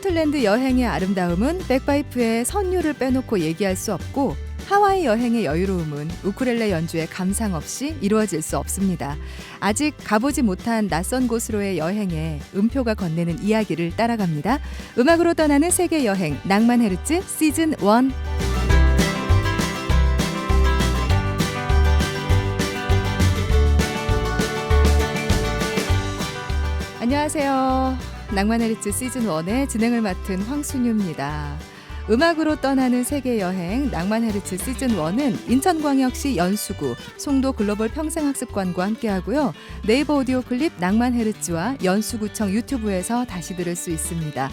스코틀랜드 여행의 아름다움은 백파이프의 선율을 빼놓고 얘기할 수 없고 하와이 여행의 여유로움은 우쿨렐레 연주의 감상 없이 이루어질 수 없습니다. 아직 가보지 못한 낯선 곳으로의 여행에 음표가 건네는 이야기를 따라갑니다. 음악으로 떠나는 세계 여행 낭만 헤르츠 시즌 1. 안녕하세요. 낭만 헤르츠 시즌 1의 진행을 맡은 황순유입니다. 음악으로 떠나는 세계 여행 낭만 헤르츠 시즌 1은 인천광역시 연수구 송도 글로벌 평생학습관과 함께하고요. 네이버 오디오 클립 낭만 헤르츠와 연수구청 유튜브에서 다시 들을 수 있습니다.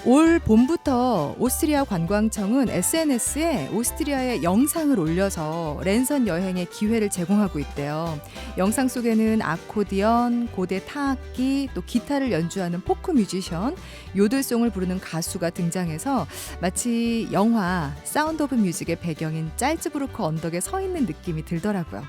올 봄부터 오스트리아 관광청은 SNS에 오스트리아의 영상을 올려서 랜선 여행의 기회를 제공하고 있대요. 영상 속에는 아코디언, 고대 타악기, 또 기타를 연주하는 포크 뮤지션, 요들송을 부르는 가수가 등장해서 마치 영화 사운드 오브 뮤직의 배경인 짤츠부르크 언덕에 서 있는 느낌이 들더라고요.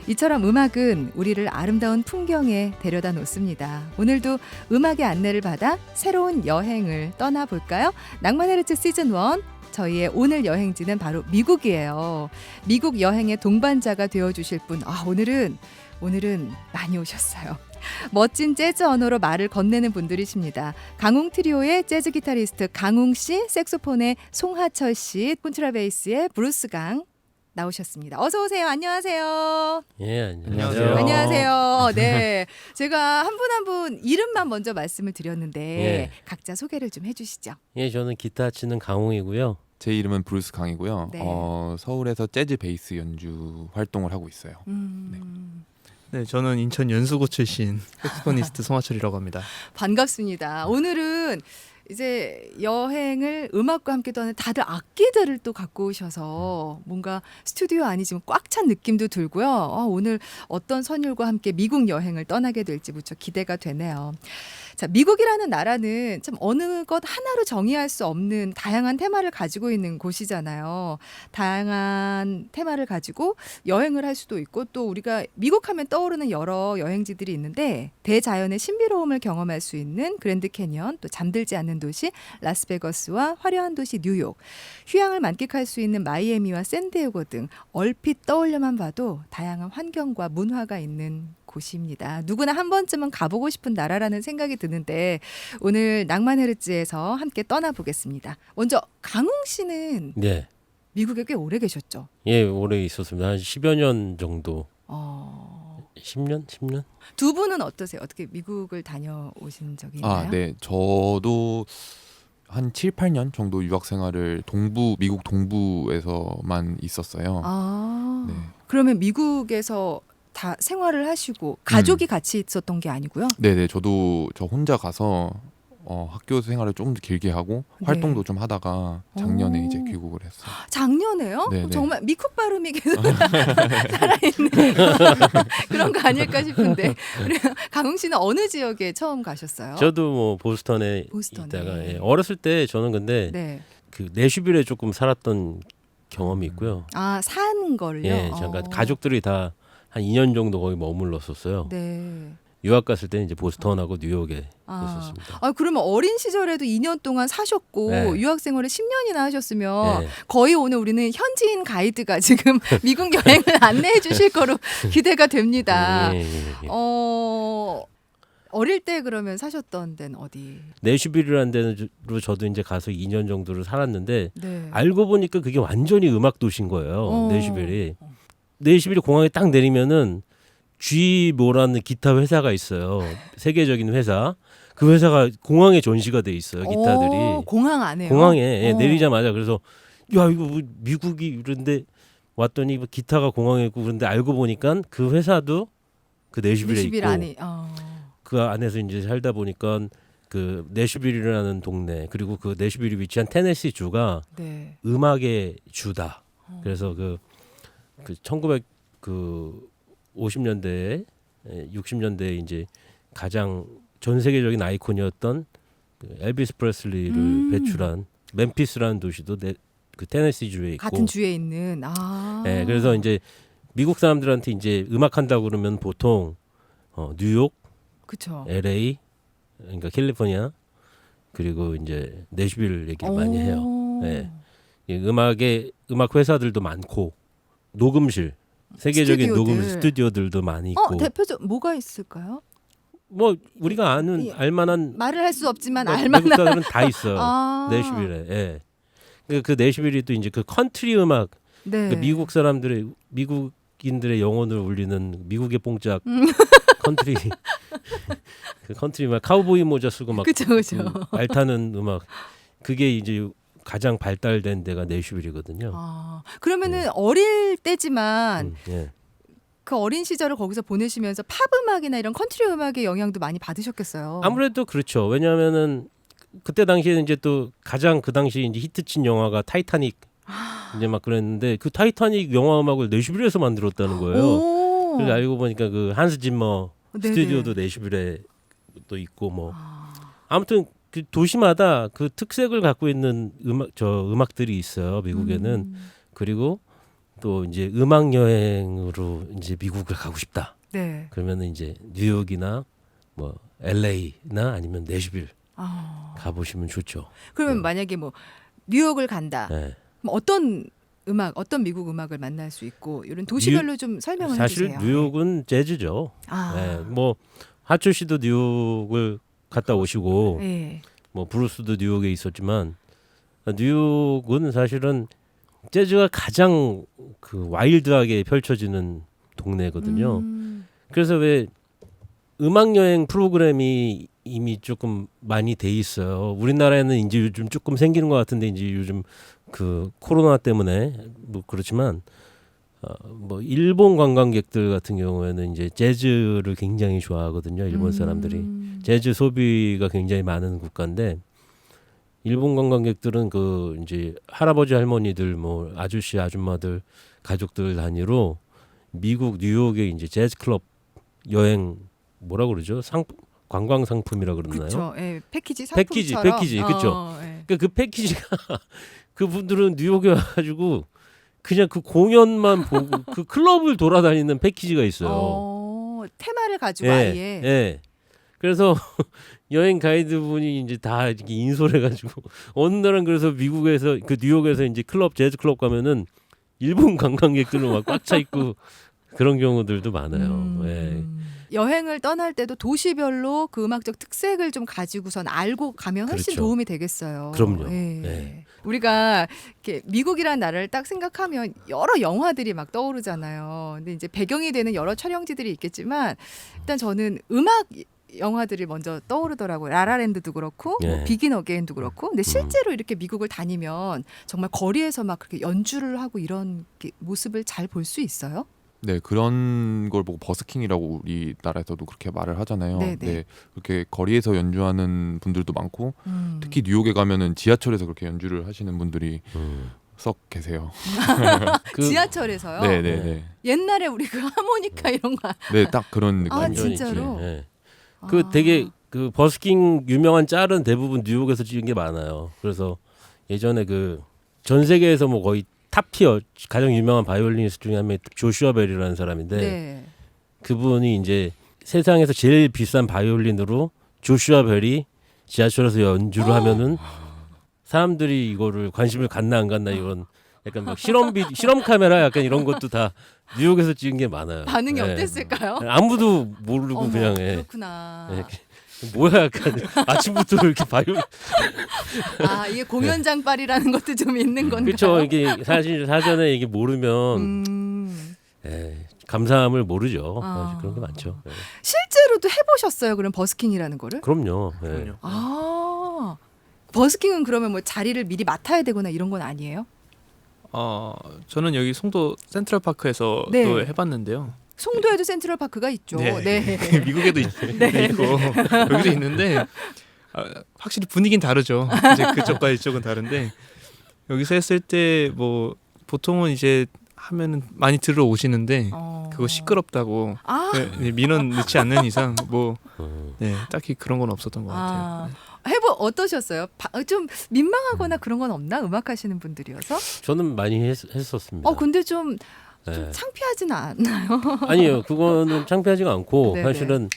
이처럼 음악은 우리를 아름다운 풍경에 데려다 놓습니다. 오늘도 음악의 안내를 받아 새로운 여행을 떠나볼까요? 낭만 헤르츠 시즌 1, 저희의 오늘 여행지는 바로 미국이에요. 미국 여행의 동반자가 되어주실 분, 오늘은 많이 오셨어요. 멋진 재즈 언어로 말을 건네는 분들이십니다. 강웅 트리오의 재즈 기타리스트 강웅 씨, 색소폰의 송하철 씨, 콘트라베이스의 브루스 강 나오셨습니다. 어서 오세요. 안녕하세요. 예, 안녕하세요. 안녕하세요. 네, 제가 한 분 한 분 이름만 먼저 말씀을 드렸는데 예. 각자 소개를 좀 해주시죠. 예, 저는 기타 치는 강웅이고요. 제 이름은 브루스 강이고요. 네. 서울에서 재즈 베이스 연주 활동을 하고 있어요. 네, 저는 인천 연수구 출신 색소포니스트 송하철이라고 합니다. 반갑습니다. 오늘은 이제 여행을 음악과 함께 떠나는 다들 악기들을 또 갖고 오셔서 뭔가 스튜디오 아니지만 꽉 찬 느낌도 들고요. 오늘 어떤 선율과 함께 미국 여행을 떠나게 될지 무척 기대가 되네요. 자, 미국이라는 나라는 참 어느 것 하나로 정의할 수 없는 다양한 테마를 가지고 있는 곳이잖아요. 다양한 테마를 가지고 여행을 할 수도 있고 또 우리가 미국 하면 떠오르는 여러 여행지들이 있는데 대자연의 신비로움을 경험할 수 있는 그랜드 캐니언, 또 잠들지 않는 도시 라스베거스와 화려한 도시 뉴욕, 휴양을 만끽할 수 있는 마이애미와 샌디에고 등 얼핏 떠올려만 봐도 다양한 환경과 문화가 있는 곳입니다. 누구나 한 번쯤은 가보고 싶은 나라라는 생각이 드는데 오늘 낭만 헤르츠에서 함께 떠나보겠습니다. 먼저 강웅 씨는 네. 미국에 꽤 오래 계셨죠? 예, 오래 있었습니다. 한 10여 년 정도. 10년? 두 분은 어떠세요? 어떻게 미국을 다녀오신 적이 있나요? 네. 저도 한 7, 8년 정도 유학 생활을 미국 동부에서만 있었어요. 아, 네. 그러면 미국에서 다 생활을 하시고 가족이 같이 있었던 게 아니고요? 네네. 저도 저 혼자 가서 학교 생활을 좀 더 길게 하고 활동도 좀 하다가 작년에 이제 귀국을 했어요. 작년에요? 네네. 정말 미국 발음이 계속 살아있는 그런 거 아닐까 싶은데 우리 강웅 씨는 어느 지역에 처음 가셨어요? 저도 뭐 보스턴에 있다가 어렸을 때 저는 근데 네. 그 내슈빌에 조금 살았던 경험이 있고요. 산 걸요? 예, 잠깐 가족들이 다 한 2년 정도 거기 머물렀었어요. 네. 유학 갔을 때는 이제 보스턴하고 뉴욕에 있었습니다. 그러면 어린 시절에도 2년 동안 사셨고 네. 유학 생활을 10년이나 하셨으면 네. 거의 오늘 우리는 현지인 가이드가 지금 미국 여행을 안내해 주실 거로 기대가 됩니다. 예. 어릴 때 그러면 사셨던 데는 어디? 내슈빌이라는 데로 저도 이제 가서 2년 정도를 살았는데 네. 알고 보니까 그게 완전히 음악 도시인 거예요. 내슈빌이 공항에 딱 내리면은 G모라는 기타 회사가 있어요. 세계적인 회사. 그 회사가 공항에 전시가 돼 있어요. 기타들이. 공항 안에요? 공항에 내리자마자 그래서 야 이거 뭐 미국이 이런데 왔더니 기타가 공항에 있고 그런데 알고 보니까 그 회사도 그 내슈빌에 내슈빌 있고 안에. 그 안에서 이제 살다 보니까 그 내슈빌이라는 동네 그리고 그 내슈빌이 위치한 테네시 주가 네. 음악의 주다. 그래서 그 1950년대에 60년대에 이제 가장 전 세계적인 아이콘이었던 그 엘비스 프레슬리를 배출한 멤피스라는 도시도 그 테네시 주에 있고 같은 주에 있는. 네, 그래서 이제 미국 사람들한테 이제 음악 한다고 그러면 보통 뉴욕, 그렇죠. LA, 그러니까 캘리포니아, 그리고 이제 내슈빌 얘기를 많이 해요. 오. 예. 이 음악 회사들도 많고 녹음실 세계적인 스튜디오들. 녹음 스튜디오들도 많이 있고 대표적 뭐가 있을까요? 뭐 우리가 아는 예. 알만한 말을 할 수 없지만 외국 알만한. 사람들은 다 있어요. 아. 내슈빌에. 예. 그 내슈빌이 또 이제 그 컨트리 음악 네. 그 미국인들의 영혼을 울리는 미국의 뽕짝 컨트리 그 컨트리 막 카우보이 모자 쓰고 막 그죠. 말 타는 음악 그게 이제 가장 발달된 데가 내슈빌이거든요. 그러면은 어릴 때지만 예. 그 어린 시절을 거기서 보내시면서 팝 음악이나 이런 컨트리 음악의 영향도 많이 받으셨겠어요. 아무래도 그렇죠. 왜냐하면은 그때 당시에는 이제 또 가장 그 당시 이제 히트친 영화가 타이타닉 이제 막 그랬는데 그 타이타닉 영화 음악을 내슈빌에서 만들었다는 거예요. 오. 그래서 알고 보니까 그 한스 짐머 네네. 스튜디오도 내슈빌에 또 있고 뭐 아무튼 그 도시마다 그 특색을 갖고 있는 음악들이 있어요. 미국에는. 그리고 또 이제 음악 여행으로 이제 미국을 가고 싶다. 네. 그러면은 이제 뉴욕이나 뭐 LA나 아니면 내슈빌 가보시면 좋죠. 그러면 만약에 뭐 뉴욕을 간다. 네. 그럼 어떤 미국 음악을 만날 수 있고 이런 도시별로 좀 설명을 사실 해주세요. 뉴욕은 재즈죠. 네. 뭐 하초 씨도 뉴욕을 갔다 오시고 네. 뭐 브루스도 뉴욕에 있었지만 뉴욕은 사실은 재즈가 가장 그 와일드하게 펼쳐지는 동네거든요. 그래서 왜 음악 여행 프로그램이 이미 조금 많이 돼 있어요. 우리나라에는 이제 요즘 조금 생기는 것 같은데 이제 요즘 그 코로나 때문에 뭐 그렇지만 뭐 일본 관광객들 같은 경우에는 이제 재즈를 굉장히 좋아하거든요. 일본 사람들이 재즈 소비가 굉장히 많은 국가인데 일본 관광객들은 그 이제 할아버지 할머니들 뭐 아저씨 아줌마들 가족들 단위로 미국 뉴욕에 이제 재즈 클럽 여행 뭐라 그러죠? 관광 상품이라 그러나요? 그렇죠. 예, 상품처럼. 패키지, 그쵸? 예. 그러니까 그 패키지가 그분들은 뉴욕에 와가지고 그냥 그 공연만 보고 그 클럽을 돌아다니는 패키지가 있어요. 테마를 가지고 예, 아예. 예. 그래서 여행 가이드 분이 이제 다 이렇게 인솔해가지고 어느 날은 그래서 미국에서 그 뉴욕에서 이제 재즈 클럽 가면은 일본 관광객들로 막 꽉 차 있고 그런 경우들도 많아요. 예. 여행을 떠날 때도 도시별로 그 음악적 특색을 좀 가지고선 알고 가면 훨씬 그렇죠. 도움이 되겠어요. 그럼요. 예. 네. 우리가 이렇게 미국이라는 나라를 딱 생각하면 여러 영화들이 막 떠오르잖아요. 근데 이제 배경이 되는 여러 촬영지들이 있겠지만 일단 저는 음악 영화들이 먼저 떠오르더라고요. 라라랜드도 그렇고 뭐 예. 비긴 어게인도 그렇고. 근데 실제로 이렇게 미국을 다니면 정말 거리에서 막 그렇게 연주를 하고 이런 모습을 잘 볼 수 있어요? 네, 그런 걸 보고 버스킹이라고 우리나라에서도 그렇게 말을 하잖아요. 네네. 네, 그렇게 거리에서 연주하는 분들도 많고 특히 뉴욕에 가면은 지하철에서 그렇게 연주를 하시는 분들이 썩 계세요. 그 지하철에서요? 네, 네, 네. 옛날에 우리 그 하모니카 이런 거. 네, 딱 그런 느낌. 아, 완전히 진짜로? 있지. 예. 그 되게 그 버스킹 유명한 짤은 대부분 뉴욕에서 찍은 게 많아요. 그래서 예전에 그 전 세계에서 뭐 거의 탑티어 가장 유명한 바이올리니스트 중에 한 명이 조슈아 벨이라는 사람인데 네. 그분이 이제 세상에서 제일 비싼 바이올린으로 조슈아 벨이 지하철에서 연주를 하면은 사람들이 이거를 관심을 갖나 안 갖나 이런 약간 막 실험 카메라 약간 이런 것도 다 뉴욕에서 찍은 게 많아요. 반응이 예. 어땠을까요? 아무도 모르고 어머, 그냥 예. 그렇구나. 예. 뭐야 약간 아침부터 이렇게 바이올린 이게 공연장빨이라는 것도 좀 있는 건가요? 그렇죠. 이게 사실 사전에 이게 모르면 감사함을 모르죠. 사실 그런 게 많죠. 예. 실제로도 해보셨어요? 그럼 버스킹이라는 거를? 그럼요. 예. 그럼요. 버스킹은 그러면 뭐 자리를 미리 맡아야 되거나 이런 건 아니에요? 저는 여기 송도 센트럴파크에서 네. 또 해봤는데요. 송도에도 센트럴파크가 있죠. 네. 네. 미국에도 있고 여기도 있는데 확실히 분위기는 다르죠. 이제 그쪽과 이쪽은 다른데 여기서 했을 때 뭐 보통은 이제 하면은 많이 들어 오시는데 그거 시끄럽다고 네, 민원 넣지 않는 이상 뭐 네, 딱히 그런 건 없었던 것 같아요. 네. 어떠셨어요? 좀 민망하거나 그런 건 없나? 음악 하시는 분들이어서? 저는 많이 했었습니다. 근데 좀 네. 창피하진 않나요? 아니에요. 그거는 창피하지가 않고 네네. 사실은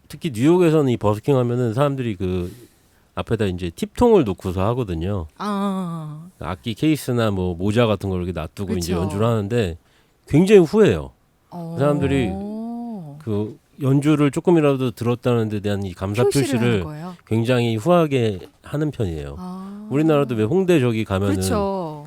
특히 뉴욕에서는 이 버스킹 하면은 사람들이 그 앞에다 이제 팁통을 놓고서 하거든요. 아, 악기 케이스나 뭐 모자 같은 걸 이렇게 놔두고 이제 그쵸. 연주를 하는데 굉장히 후해요. 어. 사람들이 그 연주를 조금이라도 들었다는 데 대한 이 감사 표시를 하는 표시를 거예요. 굉장히 후하게 하는 편이에요. 아. 우리나라도 왜 홍대 저기 가면은 그렇죠.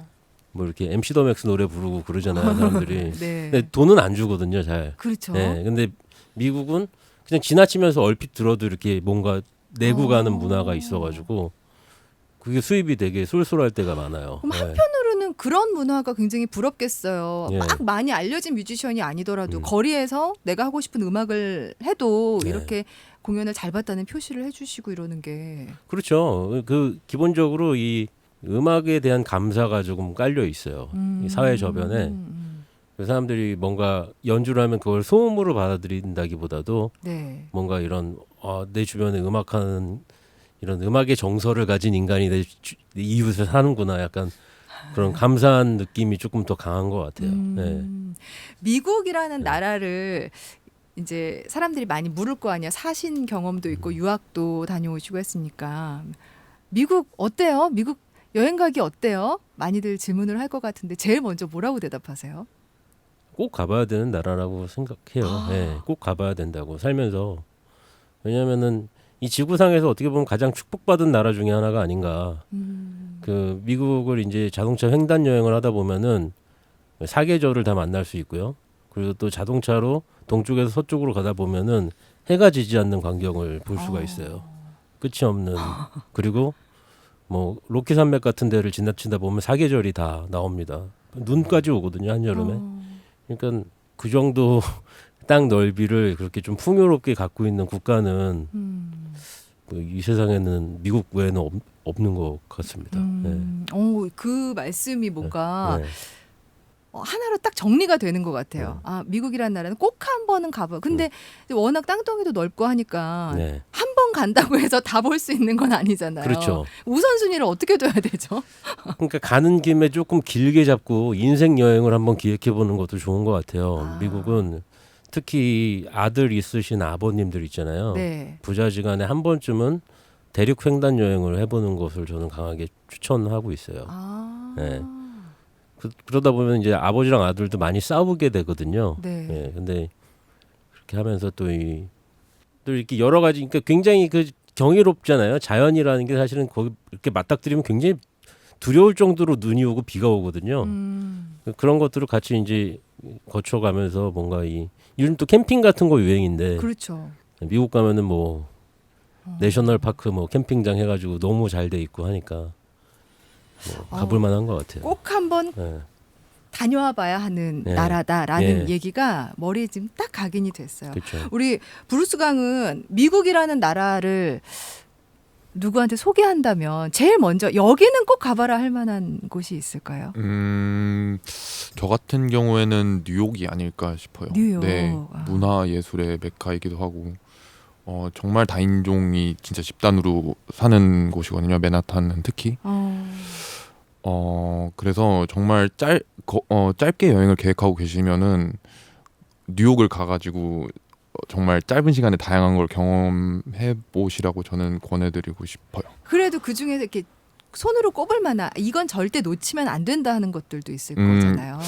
뭐 이렇게 MC 더 맥스 노래 부르고 그러잖아요, 사람들이. 네. 근데 돈은 안 주거든요, 잘. 그렇죠. 네, 근데 미국은 그냥 지나치면서 얼핏 들어도 이렇게 뭔가 내고 가는 문화가 있어가지고 그게 수입이 되게 쏠쏠할 때가 많아요. 그럼 네. 한편으로는 그런 문화가 굉장히 부럽겠어요. 예. 막 많이 알려진 뮤지션이 아니더라도 음. 거리에서 내가 하고 싶은 음악을 해도 네. 이렇게 공연을 잘 봤다는 표시를 해주시고 이러는 게 그렇죠. 그 기본적으로 이 음악에 대한 감사가 조금 깔려 있어요. 이 사회 저변에 그 사람들이 뭔가 연주를 하면 그걸 소음으로 받아들인다기보다도 네. 뭔가 이런 내 주변에 음악하는 이런 음악의 정서를 가진 인간이 내 이웃에 사는구나 약간 그런 감사한 느낌이 조금 더 강한 것 같아요. 네. 미국이라는 네. 나라를 이제 사람들이 많이 물을 거 아니야. 사신 경험도 있고 유학도 다녀오시고 했으니까 미국 어때요? 미국 여행 가기 어때요? 많이들 질문을 할 것 같은데 제일 먼저 뭐라고 대답하세요? 꼭 가봐야 되는 나라라고 생각해요. 아. 네, 꼭 가봐야 된다고 살면서. 왜냐하면은 이 지구상에서 어떻게 보면 가장 축복받은 나라 중에 하나가 아닌가. 그 미국을 이제 자동차 횡단 여행을 하다 보면은 사계절을 다 만날 수 있고요. 그리고 또 자동차로 동쪽에서 서쪽으로 가다 보면은 해가 지지 않는 광경을 볼 수가 있어요. 끝이 없는. 그리고 뭐 로키 산맥 같은 데를 지나치다 보면 사계절이 다 나옵니다. 눈까지 오거든요, 한여름에. 그러니까 그 정도 땅 넓이를 그렇게 좀 풍요롭게 갖고 있는 국가는 이 세상에는 미국 외에는 없는 것 같습니다. 그 말씀이 뭔가 네. 하나로 딱 정리가 되는 것 같아요. 아, 미국이라는 나라는 꼭 한 번은 가봐. 근데 워낙 땅덩이도 넓고 하니까 네. 한 번 간다고 해서 다 볼 수 있는 건 아니잖아요. 그렇죠. 우선순위를 어떻게 둬야 되죠? 그러니까 가는 김에 조금 길게 잡고 인생 여행을 한번 기획해 보는 것도 좋은 것 같아요. 아. 미국은 특히 아들 있으신 아버님들 있잖아요. 네. 부자지간에 한 번쯤은 대륙 횡단 여행을 해보는 것을 저는 강하게 추천하고 있어요. 아. 네. 그러다 보면 이제 아버지랑 아들도 많이 싸우게 되거든요. 네. 예, 근데 그렇게 하면서 또 이렇게 여러 가지, 그러니까 굉장히 그 경이롭잖아요. 자연이라는 게 사실은 거기 이렇게 맞닥뜨리면 굉장히 두려울 정도로 눈이 오고 비가 오거든요. 그런 것들을 같이 이제 거쳐가면서 뭔가 요즘 또 캠핑 같은 거 유행인데 그렇죠. 미국 가면은 뭐 내셔널 파크 뭐 캠핑장 해가지고 너무 잘 돼 있고 하니까 뭐 가볼 만한 것 같아요. 꼭 한번 예. 다녀와 봐야 하는 예. 나라다라는 예. 얘기가 머리에 지금 딱 각인이 됐어요. 그렇죠. 우리 브루스 강은 미국이라는 나라를 누구한테 소개한다면 제일 먼저 여기는 꼭 가봐라 할 만한 곳이 있을까요? 저 같은 경우에는 뉴욕이 아닐까 싶어요. 뉴욕. 네, 아. 문화 예술의 메카이기도 하고 정말 다인종이 진짜 집단으로 사는 곳이거든요. 맨하탄은 특히. 그래서 정말 짧게 여행을 계획하고 계시면은 뉴욕을 가가지고 정말 짧은 시간에 다양한 걸 경험해 보시라고 저는 권해드리고 싶어요. 그래도 그 중에서 이렇게 손으로 꼽을 만한 이건 절대 놓치면 안 된다 하는 것들도 있을 거잖아요.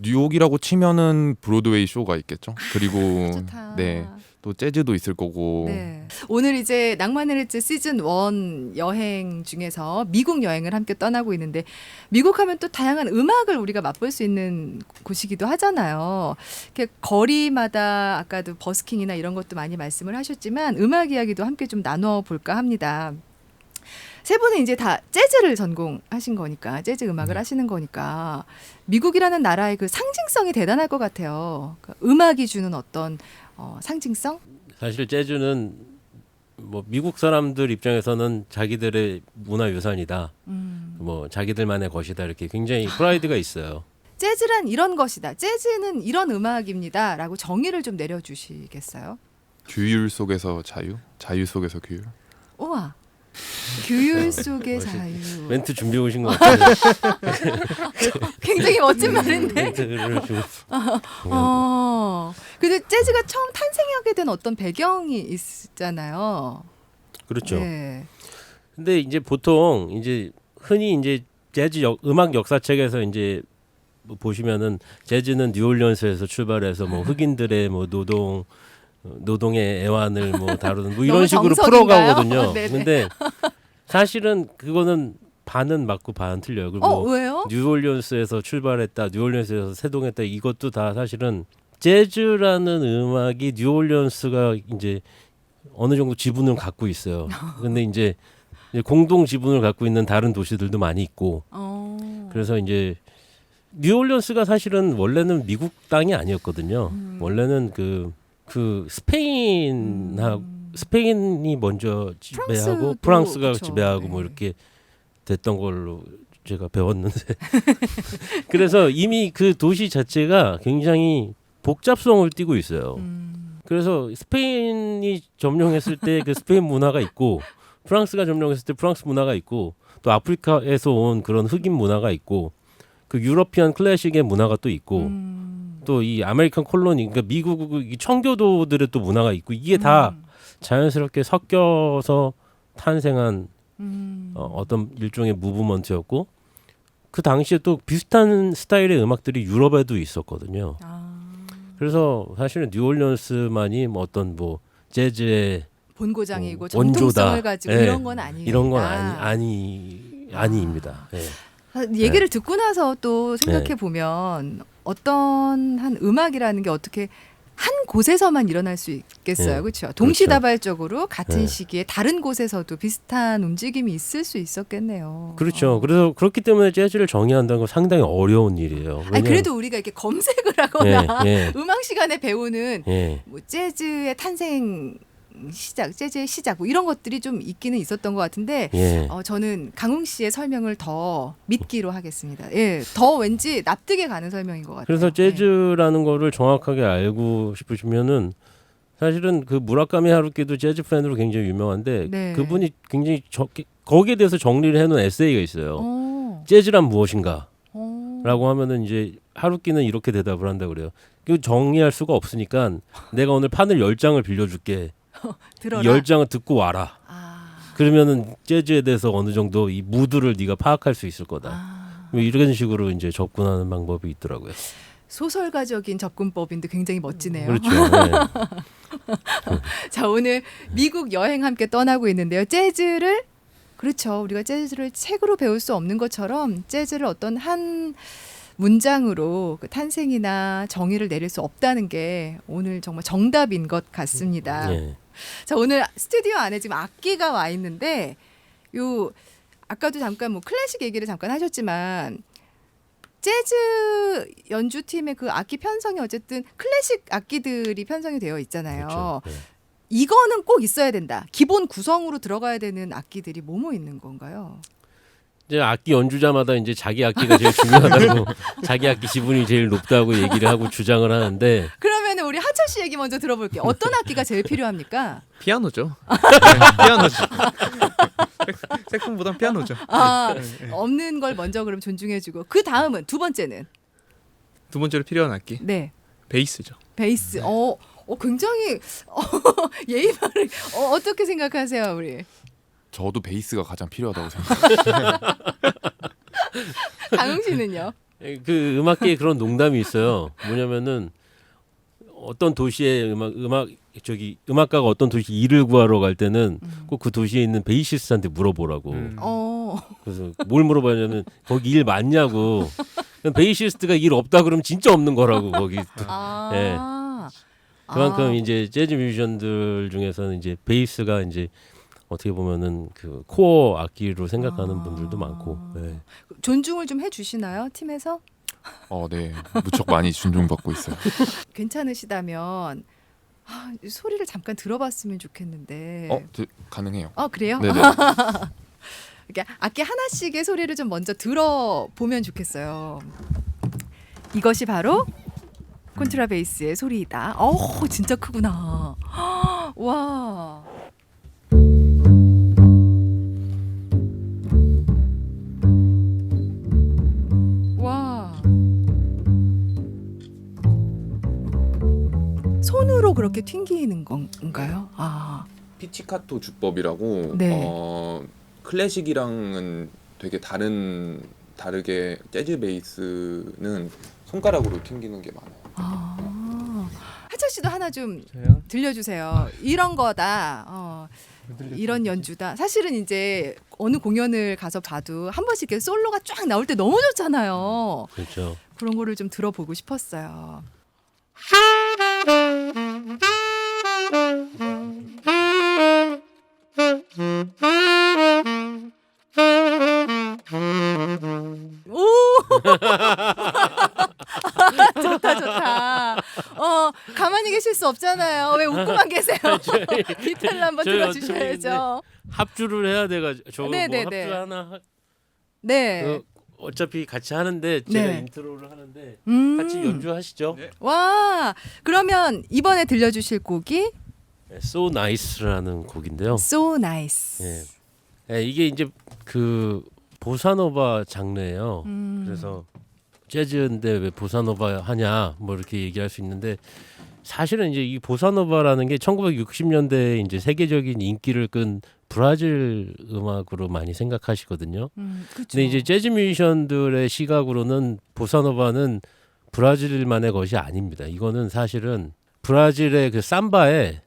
뉴욕이라고 치면은 브로드웨이 쇼가 있겠죠. 그리고 좋다. 네, 또 재즈도 있을 거고. 네. 오늘 이제 낭만의 르츠 시즌 1 여행 중에서 미국 여행을 함께 떠나고 있는데 미국 하면 또 다양한 음악을 우리가 맛볼 수 있는 곳이기도 하잖아요. 이렇게 거리마다 아까도 버스킹이나 이런 것도 많이 말씀을 하셨지만 음악 이야기도 함께 좀 나눠 볼까 합니다. 세 분은 이제 다 재즈를 전공하신 거니까 재즈 음악을 하시는 거니까 미국이라는 나라의 그 상징성이 대단할 것 같아요. 그러니까 음악이 주는 어떤 상징성? 사실 재즈는 뭐 미국 사람들 입장에서는 자기들의 문화유산이다. 뭐 자기들만의 것이다. 이렇게 굉장히 프라이드가 있어요. 재즈란 이런 것이다. 재즈는 이런 음악입니다. 라고 정의를 좀 내려주시겠어요? 규율 속에서 자유, 자유 속에서 규율. 우와. 규율 속의 자유. 멘트 준비해 오신 것 같아요. 굉장히 멋진 말인데. 멘트를 좀 근데 재즈가 처음 탄생하게 된 어떤 배경이 있잖아요. 그렇죠. 네. 근데 이제 보통 이제 흔히 이제 재즈 음악 역사책에서 이제 뭐 보시면은 재즈는 뉴올리언스에서 출발해서 뭐 흑인들의 뭐 노동의 애환을 뭐 다루는 뭐 이런 너무 식으로 정석인가요? 풀어가거든요. 네네. 근데 사실은 그거는 반은 맞고 반은 틀려요. 그리고 왜요? 뉴올리언스에서 출발했다, 뉴올리언스에서 세동했다 이것도 다 사실은 재즈라는 음악이 뉴올리언스가 이제 어느 정도 지분을 갖고 있어요. 근데 이제 공동 지분을 갖고 있는 다른 도시들도 많이 있고 그래서 이제 뉴올리언스가 사실은 원래는 미국 땅이 아니었거든요. 원래는 그 스페인이 먼저 지배하고 프랑스가 그쵸. 지배하고 네. 뭐 이렇게 됐던 걸로 제가 배웠는데 그래서 이미 그 도시 자체가 굉장히 복잡성을 띠고 있어요. 그래서 스페인이 점령했을 때 그 스페인 문화가 있고 프랑스가 점령했을 때 프랑스 문화가 있고 또 아프리카에서 온 그런 흑인 문화가 있고 그 유러피안 클래식의 문화가 또 있고 또 이 아메리칸 콜로니 그러니까 미국 청교도들의 또 문화가 있고 이게 다 자연스럽게 섞여서 탄생한 어떤 일종의 무브먼트였고 그 당시에 또 비슷한 스타일의 음악들이 유럽에도 있었거든요. 그래서 사실은 뉴올리언스만이 뭐 어떤 뭐 재즈의 본고장이고 원조다. 정통성을 가지고 예. 이런 건 아니에요. 이런 건 아니입니다. 예. 얘기를 듣고 나서 또 생각해 보면 어떤 한 음악이라는 게 어떻게 한 곳에서만 일어날 수 있겠어요. 네. 그렇죠? 동시다발적으로 같은 네. 시기에 다른 곳에서도 비슷한 움직임이 있을 수 있었겠네요. 그렇죠. 그래서 그렇기 때문에 재즈를 정의한다는 건 상당히 어려운 일이에요. 아니, 그래도 우리가 이렇게 검색을 하거나 예. 음악 시간에 배우는 예. 뭐 재즈의 탄생 시작, 재즈의 시작 뭐 이런 것들이 좀 있기는 있었던 것 같은데 예. 저는 강웅 씨의 설명을 더 믿기로 하겠습니다. 예, 더 왠지 납득에 가는 설명인 것 같아요. 그래서 재즈라는 거를 정확하게 알고 싶으시면은 사실은 그 무라카미 하루키도 재즈 팬으로 굉장히 유명한데 네. 그분이 굉장히 거기에 대해서 정리를 해놓은 에세이가 있어요. 어, 재즈란 무엇인가? 어. 라고 하면은 이제 하루키는 이렇게 대답을 한다 그래요. 그 정리할 수가 없으니까 내가 오늘 판을 10장을 빌려줄게. 들어라. 이 10장을 듣고 와라. 아, 그러면은 재즈에 대해서 어느 정도 이 무드를 네가 파악할 수 있을 거다. 뭐 이런 식으로 이제 접근하는 방법이 있더라고요. 소설가적인 접근법인데 굉장히 멋지네요. 그렇죠. 네. 자, 오늘 미국 여행 함께 떠나고 있는데요. 재즈를 그렇죠. 우리가 재즈를 책으로 배울 수 없는 것처럼 재즈를 어떤 한 문장으로 그 탄생이나 정의를 내릴 수 없다는 게 오늘 정말 정답인 것 같습니다. 예. 자, 오늘 스튜디오 안에 지금 악기가 와 있는데 요 아까도 잠깐 뭐 클래식 얘기를 잠깐 하셨지만 재즈 연주팀의 그 악기 편성이 어쨌든 클래식 악기들이 편성이 되어 있잖아요. 그렇죠. 예. 이거는 꼭 있어야 된다. 기본 구성으로 들어가야 되는 악기들이 뭐뭐 있는 건가요? 이제 악기 연주자마다 이제 자기 악기가 제일 중요하다고 자기 악기 지분이 제일 높다고 얘기를 하고 주장을 하는데 그러면 우리 하철 씨 얘기 먼저 들어볼게요. 어떤 악기가 제일 필요합니까? 피아노죠. 네, 피아노죠. 색소폰보단 피아노죠. 아, 없는 걸 먼저 그럼 존중해주고 그 다음은 두 번째는 두 번째로 필요한 악기 네 베이스죠. 베이스. 굉장히 예의 바른. 어떻게 생각하세요, 우리 저도 베이스가 가장 필요하다고 생각해요. 강웅 씨는요? 그 음악계에 그런 농담이 있어요. 뭐냐면은 어떤 도시의 음악가가 어떤 도시 일을 구하러 갈 때는 꼭 그 도시에 있는 베이시스트한테 물어보라고. 그래서 뭘 물어봐냐면 거기 일 많냐고. 베이시스트가 일 없다 그러면 진짜 없는 거라고 거기. 예. 그만큼 이제 재즈 뮤지션들 중에서는 이제 베이스가 이제 어떻게 보면은 그 코어 악기로 생각하는 분들도 많고. 네. 존중을 좀 해주시나요, 팀에서? 네, 무척 많이 존중받고 있어요. 괜찮으시다면 소리를 잠깐 들어봤으면 좋겠는데. 가능해요. 그래요? 네네. 이렇게 악기 하나씩의 소리를 좀 먼저 들어보면 좋겠어요. 이것이 바로 콘트라베이스의 소리이다. 진짜 크구나. 와. 와. 손으로 그렇게 튕기는 건가요? 피치카토 주법이라고 네. 클래식이랑은 되게 다르게 재즈 베이스는 손가락으로 튕기는 게 많아요. 하철 씨도 하나 좀 저요? 들려주세요. 이런 거다. 이런 연주다. 사실은 이제 어느 공연을 가서 봐도 한 번씩 이렇게 솔로가 쫙 나올 때 너무 좋잖아요. 그렇죠. 그런 거를 좀 들어보고 싶었어요. 오! 좋다 좋다. 가만히 계실 수 없잖아요. 왜 웃고만 계세요? 기타를 한번 저희 들어주셔야죠. 합주를 해야 돼가지고 저거 뭐 네네네. 합주 하나 네. 그 어차피 같이 하는데 제가 네. 인트로를 하는데 음. 같이 연주하시죠. 네. 와, 그러면 이번에 들려주실 곡이 So Nice라는 곡인데요. So Nice. 예. 예, 이게 이제 그 보사노바 장르예요. 음. 그래서 재즈인데 왜 보사노바 하냐 뭐 이렇게 얘기할 수 있는데 사실은 이제 이 보사노바라는 게 1960년대에 이제 세계적인 인기를 끈 브라질 음악으로 많이 생각하시거든요. 그쵸. 근데 이제 재즈 뮤지션들의 시각으로는 보사노바는 브라질만의 것이 아닙니다. 이거는 사실은 브라질의 그 삼바에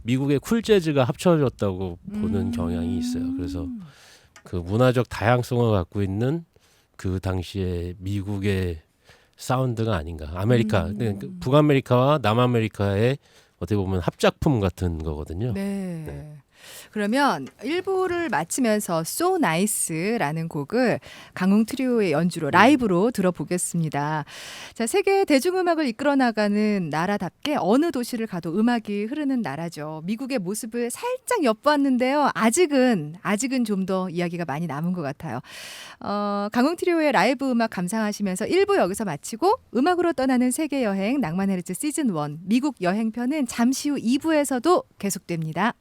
미국의 쿨 재즈가 합쳐졌다고 보는 경향이 있어요. 그래서 그 문화적 다양성을 갖고 있는 그 당시에 미국의 사운드가 아닌가. 아메리카, 북아메리카와 남아메리카의 어떻게 보면 합작품 같은 거거든요. 네. 네. 그러면 1부를 마치면서 So Nice라는 곡을 강웅 트리오의 연주로 라이브로 들어보겠습니다. 자, 세계 대중음악을 이끌어 나가는 나라답게 어느 도시를 가도 음악이 흐르는 나라죠. 미국의 모습을 살짝 엿봤는데요. 아직은 좀 더 이야기가 많이 남은 것 같아요. 강웅 트리오의 라이브 음악 감상하시면서 1부 여기서 마치고 음악으로 떠나는 세계 여행 낭만 헤르츠 시즌 1 미국 여행편은 잠시 후 2부에서도 계속됩니다.